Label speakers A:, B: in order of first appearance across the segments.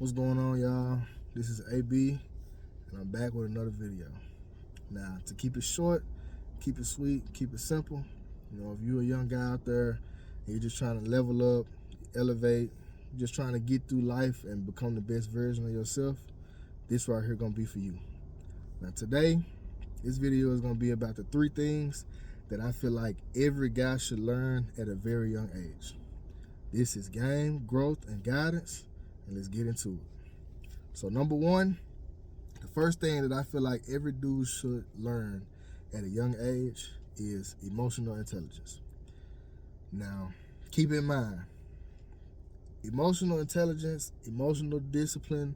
A: What's going on, y'all? This is AB, and I'm back with another video. Now, to keep it short, keep it sweet, keep it simple. If you're a young guy out there and you're just trying to level up, elevate, just trying to get through life and become the best version of yourself, this right here gonna be for you. Now, today, this video is gonna be about the 3 things that I feel like every guy should learn at a very young age. This is game, growth, and guidance, and let's get into it. So number 1, the first thing that I feel like every dude should learn at a young age is emotional intelligence. Now, keep in mind, emotional intelligence, emotional discipline,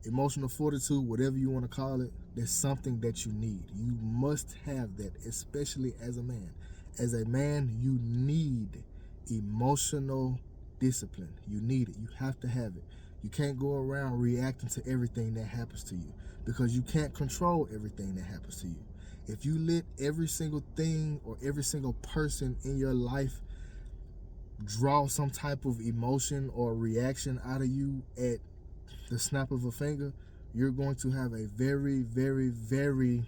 A: emotional fortitude, whatever you want to call it, that's something that you need. You must have that, especially as a man. As a man, you need emotional discipline. You need it. You have to have it. You can't go around reacting to everything that happens to you because you can't control everything that happens to you. If you let every single thing or every single person in your life draw some type of emotion or reaction out of you at the snap of a finger, you're going to have a very, very, very,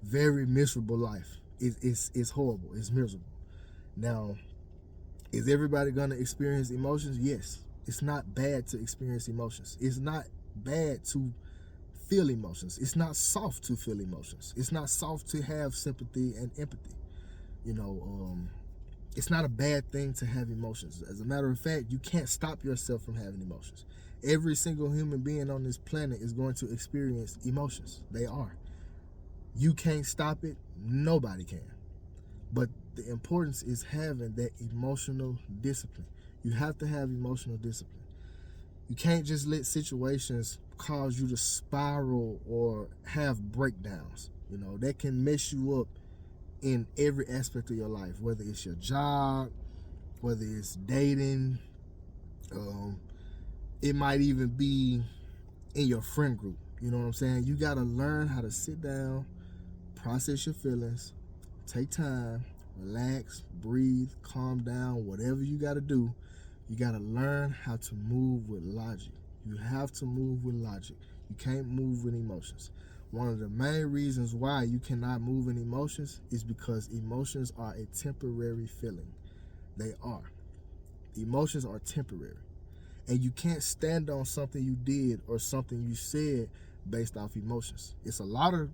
A: very miserable life. It's horrible. It's miserable. Now, is everybody going to experience emotions? Yes. It's not bad to experience emotions. It's not bad to feel emotions. It's not soft to feel emotions. It's not soft to have sympathy and empathy. It's not a bad thing to have emotions. As a matter of fact, you can't stop yourself from having emotions. Every single human being on this planet is going to experience emotions. They are. You can't stop it. Nobody can. But the importance is having that emotional discipline. You have to have emotional discipline. You can't just let situations cause you to spiral or have breakdowns. That can mess you up in every aspect of your life, whether it's your job, whether it's dating, it might even be in your friend group. You know what I'm saying? You got to learn how to sit down, process your feelings, take time, relax, breathe, calm down, whatever you got to do. You got to learn how to move with logic. You have to move with logic. You can't move with emotions. One of the main reasons why you cannot move in emotions is because emotions are a temporary feeling. They are. Emotions are temporary. And you can't stand on something you did or something you said based off emotions. It's a lot of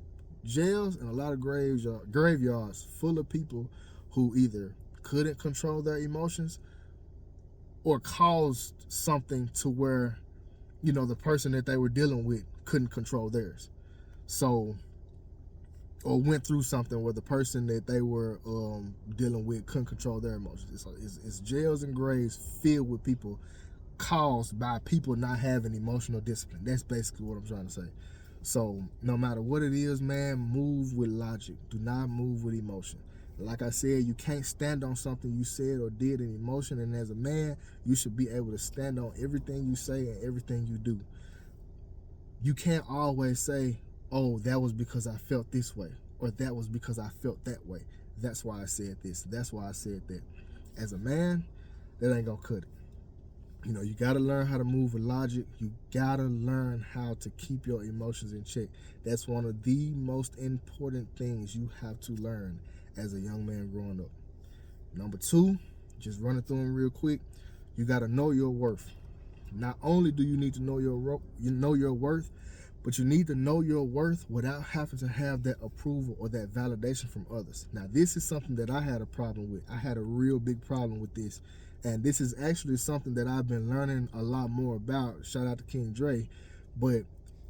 A: jails and a lot of graveyards full of people who either couldn't control their emotions or caused something to where, the person that they were dealing with couldn't control theirs. So, or went through something where the person that they were dealing with couldn't control their emotions. It's jails and graves filled with people caused by people not having emotional discipline. That's basically what I'm trying to say. So no matter what it is, man, move with logic. Do not move with emotion. Like I said, you can't stand on something you said or did in emotion, and as a man, you should be able to stand on everything you say and everything you do. You can't always say, oh, that was because I felt this way, or that was because I felt that way. That's why I said this. That's why I said that. As a man, that ain't gonna cut it. You got to learn how to move with logic. You got to learn how to keep your emotions in check. That's one of the most important things you have to learn as a young man growing up. Number 2, just running through them real quick, you got to know your worth. Not only do you need to know your worth, but you need to know your worth without having to have that approval or that validation from others. Now, this is something that I had a problem with. I had a real big problem with this. And this is actually something that I've been learning a lot more about. Shout out to King Dre. But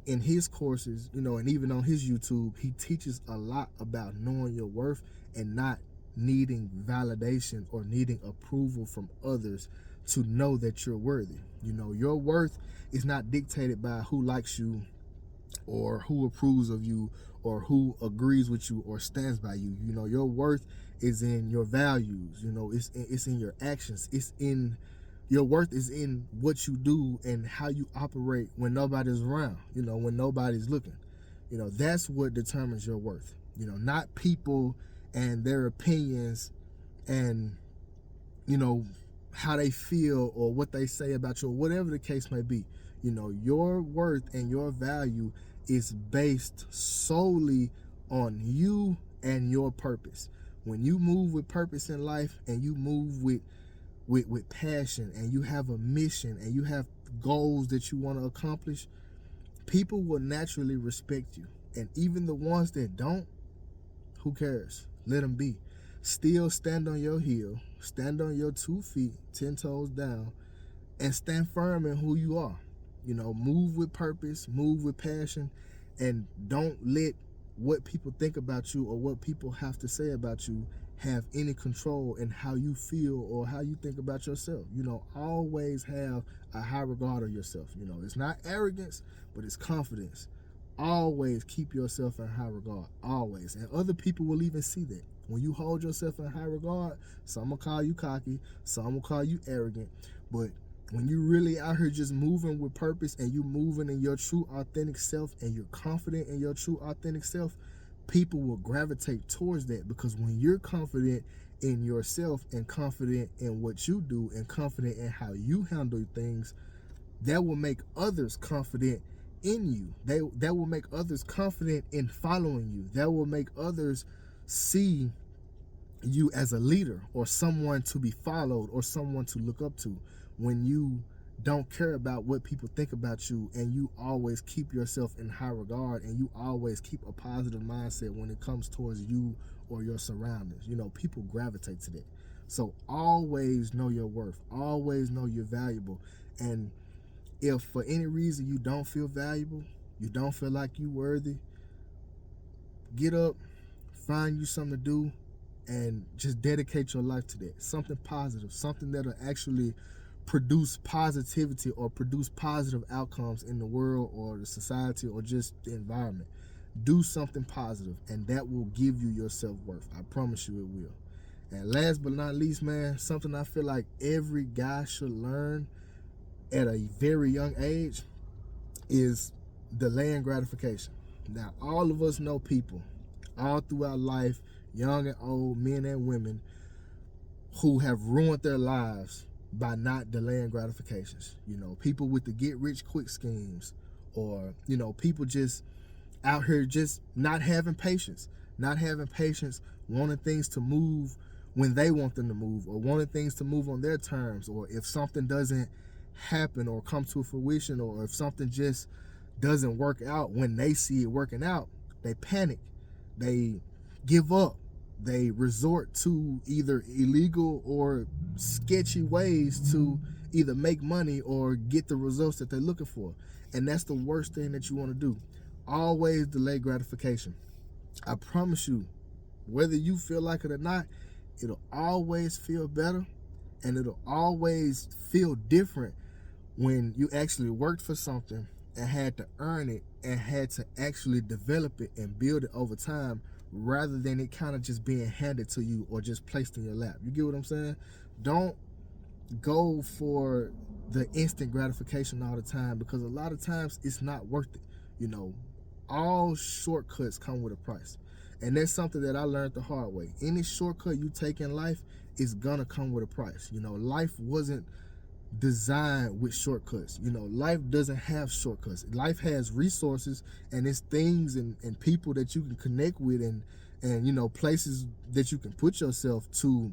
A: in his courses, and even on his YouTube, he teaches a lot about knowing your worth and not needing validation or needing approval from others to know that you're worthy. Your worth is not dictated by who likes you or who approves of you or who agrees with you or stands by you. Your worth is in your values. It's in your actions. Your worth is in what you do and how you operate when nobody's around, when nobody's looking. That's what determines your worth. Not people and their opinions and, how they feel or what they say about you or whatever the case may be. You know, your worth and your value is based solely on you and your purpose. When you move with purpose in life and you move with passion and you have a mission and you have goals that you want to accomplish, people will naturally respect you. And even the ones that don't, who cares? Let them be. Still stand on your heel, stand on your 2 feet, 10 toes down, and stand firm in who you are. You know, move with purpose, move with passion, and don't let what people think about you or what people have to say about you have any control in how you feel or how you think about yourself. You know, always have a high regard of yourself. You know, it's not arrogance, but it's confidence. Always keep yourself in high regard, always. And other people will even see that. When you hold yourself in high regard, some will call you cocky, some will call you arrogant, but when you really out here just moving with purpose and you moving in your true authentic self and you're confident in your true authentic self, people will gravitate towards that, because when you're confident in yourself and confident in what you do and confident in how you handle things, that will make others confident in you. That will make others confident in following you. That will make others see you as a leader or someone to be followed or someone to look up to. When you don't care about what people think about you and you always keep yourself in high regard and you always keep a positive mindset when it comes towards you or your surroundings, you know, people gravitate to that. So always know your worth, always know you're valuable. And if for any reason you don't feel valuable, you don't feel like you're worthy, get up, find you something to do, and just dedicate your life to that. Something positive, something that'll actually produce positivity or produce positive outcomes in the world or the society or just the environment. Do something positive, and that will give you your self-worth. I promise you it will. And last but not least, man, something I feel like every guy should learn at a very young age is delaying gratification. Now, all of us know people all throughout life, young and old, men and women, who have ruined their lives by not delaying gratifications. You know, people with the get rich quick schemes, or, you know, people just out here just not having patience, wanting things to move when they want them to move, or wanting things to move on their terms, or if something doesn't happen or come to fruition, or if something just doesn't work out when they see it working out, they panic, they give up, they resort to either illegal or sketchy ways to either make money or get the results that they're looking for. And that's the worst thing that you want to do. Always delay gratification. I promise you, whether you feel like it or not, it'll always feel better and it'll always feel different when you actually worked for something and had to earn it and had to actually develop it and build it over time, rather than it kind of just being handed to you or just placed in your lap. You get what I'm saying? Don't go for the instant gratification all the time, because a lot of times it's not worth it. You know, all shortcuts come with a price. And that's something that I learned the hard way. Any shortcut you take in life is gonna come with a price. You know, life wasn't designed with shortcuts. You know, life doesn't have shortcuts. Life has resources, and it's things and people that you can connect with, and you know, places that you can put yourself to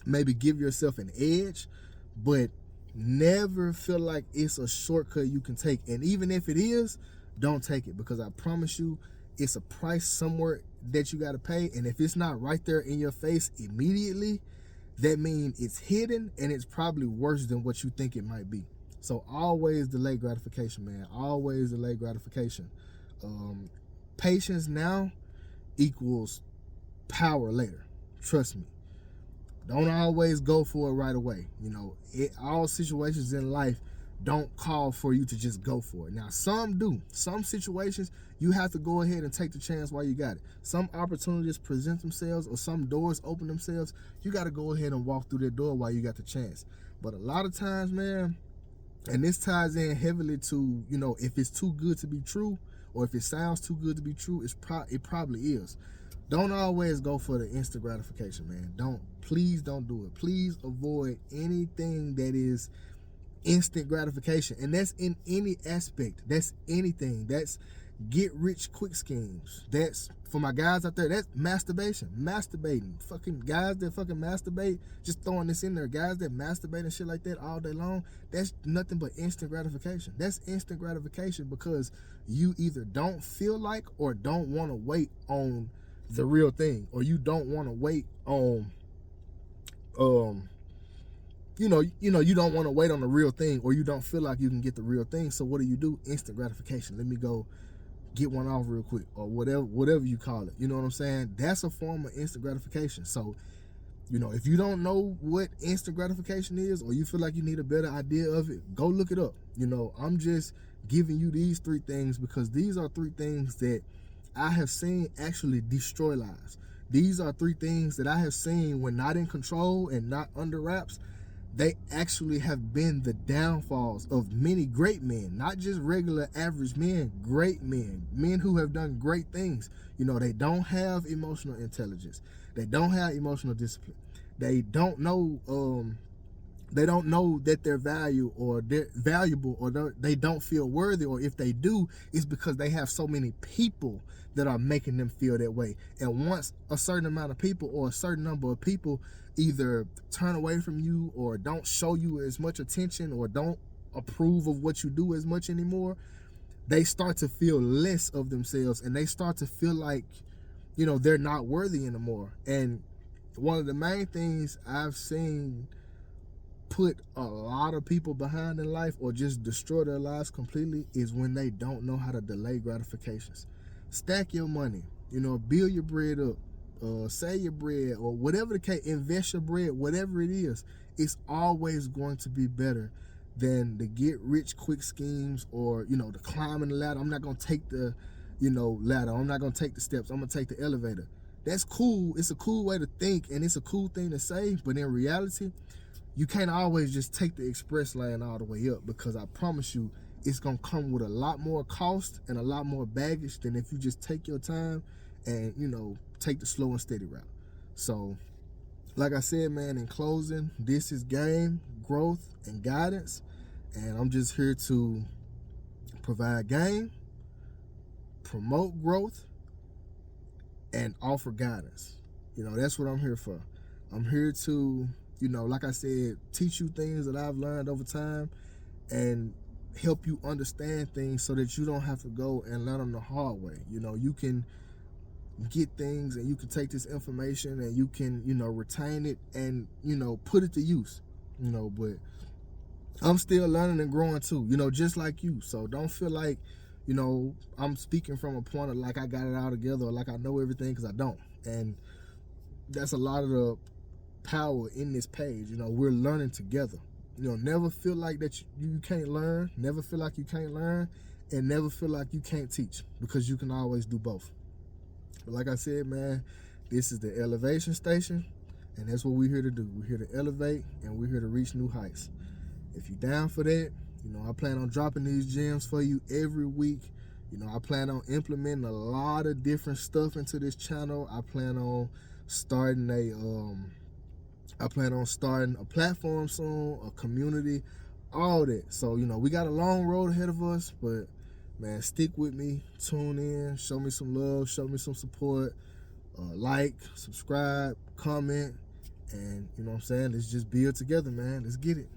A: maybe give yourself an edge, but never feel like it's a shortcut you can take. And even if it is, don't take it, because I promise you it's a price somewhere that you got to pay. And if it's not right there in your face immediately, that means it's hidden, and it's probably worse than what you think it might be. So always delay gratification, man. Always delay gratification. Patience now equals power later. Trust me. Don't always go for it right away. You know, all situations in life don't call for you to just go for it. Now, some do. Some situations you have to go ahead and take the chance while you got it. Some opportunities present themselves, or some doors open themselves. You got to go ahead and walk through that door while you got the chance. But a lot of times, man, and this ties in heavily to, you know, if it's too good to be true, or if it sounds too good to be true, it probably is. don't always go for the instant gratification, man. Please don't do it. Please avoid anything that is instant gratification, and that's in any aspect. That's anything. That's get rich quick schemes. That's for my guys out there. That's masturbating. Fucking guys that fucking masturbate, just throwing this in there. Guys that masturbate and shit like that all day long, that's nothing but instant gratification. That's instant gratification because you either don't feel like or don't want to wait on the real thing, or you don't want to wait on you don't want to wait on the real thing, or you don't feel like you can get the real thing. So what do? Instant gratification. Let me go get one off real quick, or whatever you call it. You know what I'm saying? That's a form of instant gratification. So, if you don't know what instant gratification is, or you feel like you need a better idea of it, go look it up. I'm just giving you these 3 things because these are 3 things that I have seen actually destroy lives. These are 3 things that I have seen when not in control and not under wraps. They actually have been the downfalls of many great men, not just regular average men, great men who have done great things. They don't have emotional intelligence. They don't have emotional discipline. They don't know that they're valuable, or they don't feel worthy, or if they do, it's because they have so many people that are making them feel that way. And once a certain amount of people, or a certain number of people, either turn away from you, or don't show you as much attention, or don't approve of what you do as much anymore, they start to feel less of themselves, and they start to feel like, they're not worthy anymore. And one of the main things I've seen put a lot of people behind in life, or just destroy their lives completely, is when they don't know how to delay gratifications. Stack your money, build your bread up, save your bread, or whatever the case, invest your bread, whatever it is. It's always going to be better than the get rich quick schemes, or the climbing the ladder. I'm not going to take the ladder. I'm not going to take the steps. I'm going to take the elevator. That's cool. It's a cool way to think, and it's a cool thing to say, but in reality, you can't always just take the express lane all the way up, because I promise you, it's going to come with a lot more cost and a lot more baggage than if you just take your time and, take the slow and steady route. So, like I said, man, in closing, this is game, growth, and guidance. And I'm just here to provide game, promote growth, and offer guidance. That's what I'm here for. I'm here to, like I said, teach you things that I've learned over time, and help you understand things so that you don't have to go and learn them the hard way. You can get things, and you can take this information, and you can, retain it, and, put it to use, but I'm still learning and growing too, just like you. So don't feel like, I'm speaking from a point of like I got it all together, or like I know everything, because I don't. And that's a lot of the power in this page. We're learning together. Never feel like that you can't learn, never feel like you can't learn, and never feel like you can't teach, because you can always do both. But like I said, man, this is the elevation station, and that's what we're here to do. We're here to elevate, and we're here to reach new heights. If you're down for that, I plan on dropping these gems for you every week. I plan on implementing a lot of different stuff into this channel. I plan on starting a platform soon, a community, all that. So, we got a long road ahead of us, but man, stick with me, tune in, show me some love, show me some support, like, subscribe, comment, and let's just build together, man. Let's get it.